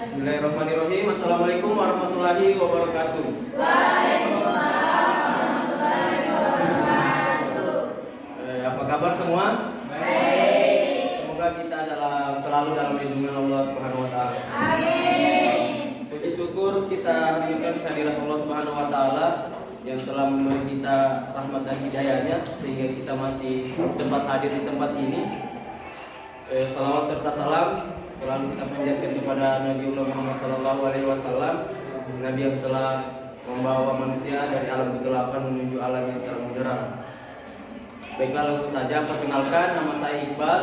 Bismillahirrahmanirrahim. Assalamualaikum warahmatullahi wabarakatuh. Waalaikumsalam warahmatullahi wabarakatuh. Apa kabar semua? Baik. Semoga kita selalu dalam lindungan Allah Subhanahu wa taala. Amin. Puji syukur kita hadirkan kehadirat Allah Subhanahu wa taala yang telah memberi kita rahmat dan hidayahnya sehingga kita masih sempat hadir di tempat ini. Salawat serta salam selalu kita panjatkan kepada Nabiullah Muhammad SAW, Nabi yang telah membawa manusia dari alam kegelapan menuju alam yang terang benderang. Baiklah, langsung saja perkenalkan, nama saya Iqbal.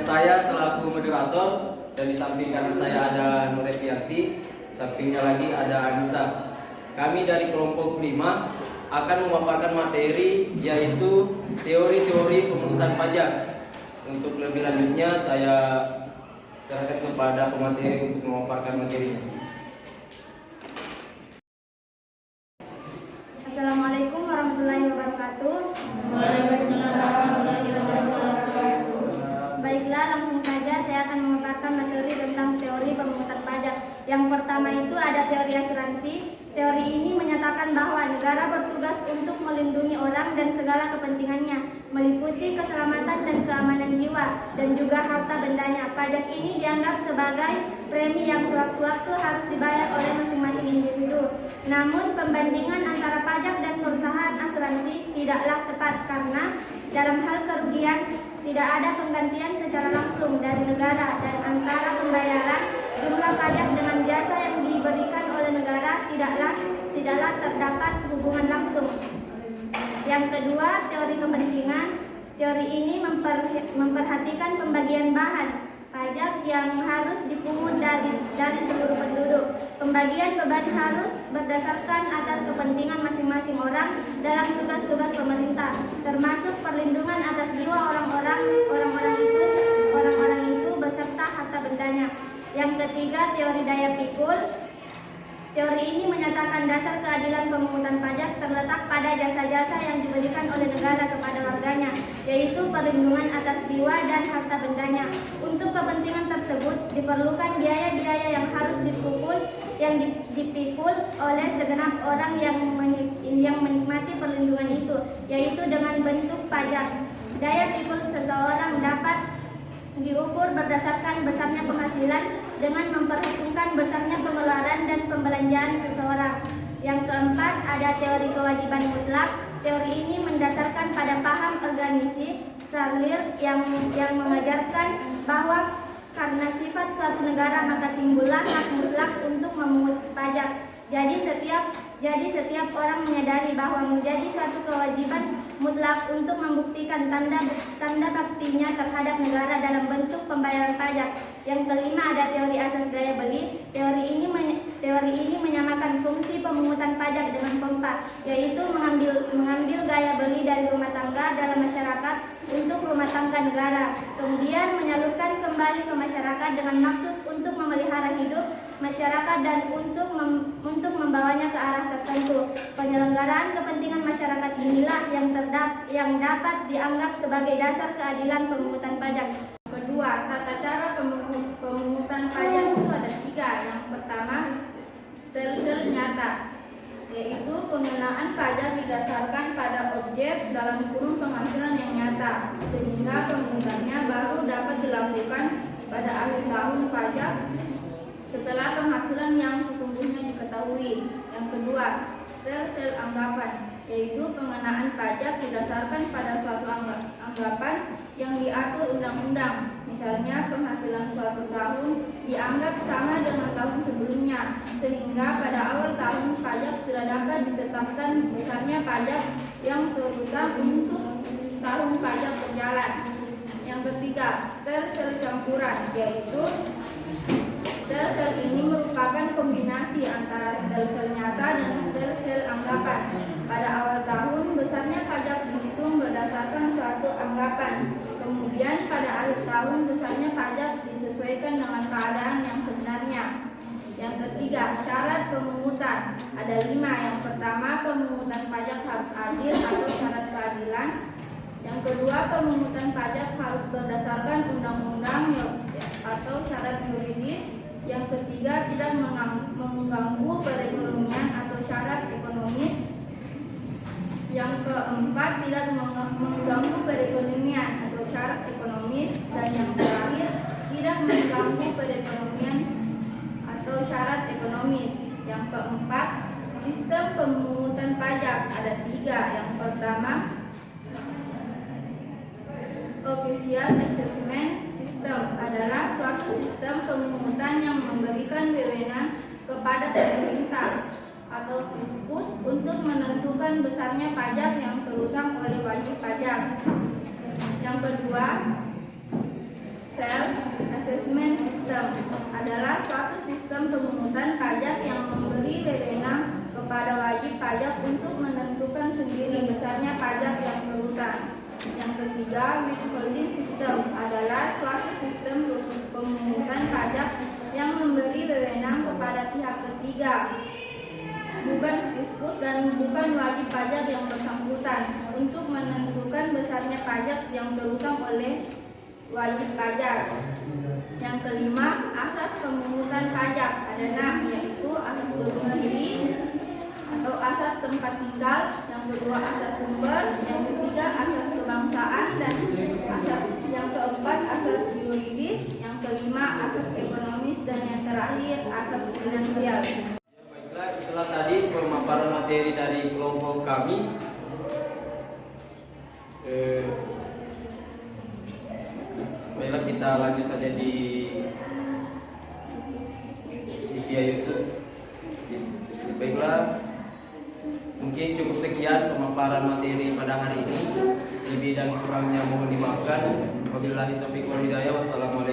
Saya selaku moderator, dan di samping kanan saya ada Nur Efianti, sampingnya lagi ada Anissa. Kami dari kelompok 5 akan memaparkan materi yaitu teori-teori pemungutan pajak. Untuk lebih lanjutnya saya serahkan kepada pemateri untuk memaparkan materinya. Assalamualaikum warahmatullahi wabarakatuh. Waalaikumsalam warahmatullahi wabarakatuh. Baiklah, langsung saja saya akan memaparkan materi tentang teori pemungutan pajak. Yang pertama itu ada teori asuransi. Teori ini menyatakan bahwa negara bertugas untuk melindungi orang dan segala kepentingannya, meliputi keselamatan dan keamanan jiwa, dan juga harta bendanya. Pajak ini dianggap sebagai premi yang sewaktu-waktu harus dibayar oleh masing-masing individu. Namun, pembandingan antara pajak dan perusahaan asuransi tidaklah tepat karena dalam hal kerugian tidak ada penggantian secara langsung dari negara, dan antara pembayaran jumlah pajak dengan jasa yang diberikan oleh negara tidaklah terdapat hubungan langsung. Yang kedua, teori kepentingan. Teori ini memperhatikan pembagian bahan pajak yang harus dipungut dari seluruh penduduk. Pembagian beban harus berdasarkan atas kepentingan masing-masing orang dalam tugas-tugas pemerintah, termasuk perlindungan atas jiwa orang-orang itu beserta harta bendanya. Yang ketiga, teori daya pikul. Teori ini menyatakan dasar keadilan pemungutan pajak terletak pada jasa-jasa yang diberikan oleh negara kepada warganya, yaitu perlindungan atas jiwa dan harta bendanya. Untuk kepentingan tersebut diperlukan biaya-biaya yang harus dipikul oleh segenap orang yang menikmati perlindungan itu, yaitu dengan bentuk pajak. Daya pikul seseorang dapat diukur berdasarkan besarnya penghasilan dengan memperhitungkan besarnya pengeluaran dan pembelanjaan seseorang. Yang keempat, ada teori kewajiban mutlak. Teori ini mendasarkan pada paham organisasi Starler yang mengajarkan bahwa karena sifat suatu negara maka timbullah hak mutlak untuk memungut pajak. Jadi setiap orang menyadari bahwa menjadi suatu kewajiban mutlak untuk membuktikan tanda baktinya terhadap negara dalam bentuk pembayaran pajak. Yang kelima, ada teori asas gaya beli. Teori ini menyamakan fungsi pemungutan pajak dengan pompa, yaitu mengambil gaya beli dari rumah tangga dalam masyarakat untuk rumah tangga negara, kemudian menyalurkan kembali ke masyarakat dengan maksud untuk memelihara hidup masyarakat dan untuk membawanya ke arah tertentu. Penyelenggaraan kepentingan masyarakat inilah yang dapat dianggap sebagai dasar keadilan pemungutan pajak. Kedua, tata cara pemungutan pajak itu ada 3. Yang pertama, stelsel nyata, yaitu pengenaan pajak didasarkan pada objek dalam kurun penghasilan yang nyata, sehingga pemungutannya baru dapat dilakukan pada akhir tahun pajak setelah penghasilan yang sesungguhnya diketahui. Yang kedua, stelsel anggapan, yaitu pengenaan pajak didasarkan pada suatu anggapan yang diatur undang-undang. Misalnya, penghasilan suatu tahun dianggap sama dengan tahun sebelumnya, sehingga pada awal tahun pajak sudah dapat ditetapkan besarnya pajak yang terutama untuk tahun pajak berjalan. Yang ketiga, stelsel campuran, yaitu stelsel ini merupakan kombinasi antara stelsel nyata dan stelsel anggapan. Pada awal tahun, besarnya pajak dihitung berdasarkan suatu anggapan. Kemudian pada akhir tahun, besarnya pajak disesuaikan dengan keadaan yang sebenarnya. Yang ketiga, syarat pemungutan. Ada 5. Yang pertama, pemungutan pajak harus adil atau syarat keadilan. Yang kedua, pemungutan pajak harus berdasarkan undang-undang atau Yang ketiga, tidak mengganggu perekonomian atau syarat ekonomis. Yang keempat, tidak mengganggu perekonomian atau syarat ekonomis. Dan yang terakhir, tidak mengganggu perekonomian atau syarat ekonomis. Yang keempat, sistem pemungutan pajak ada 3. Yang pertama, official assessment system adalah suatu sistem pemungutan yang memberikan wewenang kepada pemerintah atau fiskus untuk menentukan besarnya pajak yang terutang oleh wajib pajak. Yang kedua, self assessment system adalah suatu sistem pemungutan pajak yang memberi wewenang kepada wajib pajak untuk menentukan sendiri besarnya pajak yang terutang. Yang ketiga, withholding system adalah suatu sistem pemungutan pajak yang memberi wewenang kepada pihak ketiga, bukan fiskus dan bukan wajib pajak yang bersangkutan, untuk menentukan besarnya pajak yang terutang oleh wajib pajak. Yang kelima, asas pemungutan pajak ada 6, yaitu asas domisili atau asas tempat tinggal. Yang kedua, asas sumber. Yang ketiga, asas kebangsaan. Dan yang keempat, asas yuridis. Yang kelima, asas ekonomis. Dan yang terakhir, asas finansial. Baiklah, itulah tadi pemaparan materi dari kelompok kami. Baiklah, kita lanjut saja di via YouTube. Baiklah, mungkin cukup sekian pemaparan materi pada hari ini. Lebih dan kurangnya mohon dimaafkan. Wabillahi taufiq wal hidayah. Wassalamualaikum.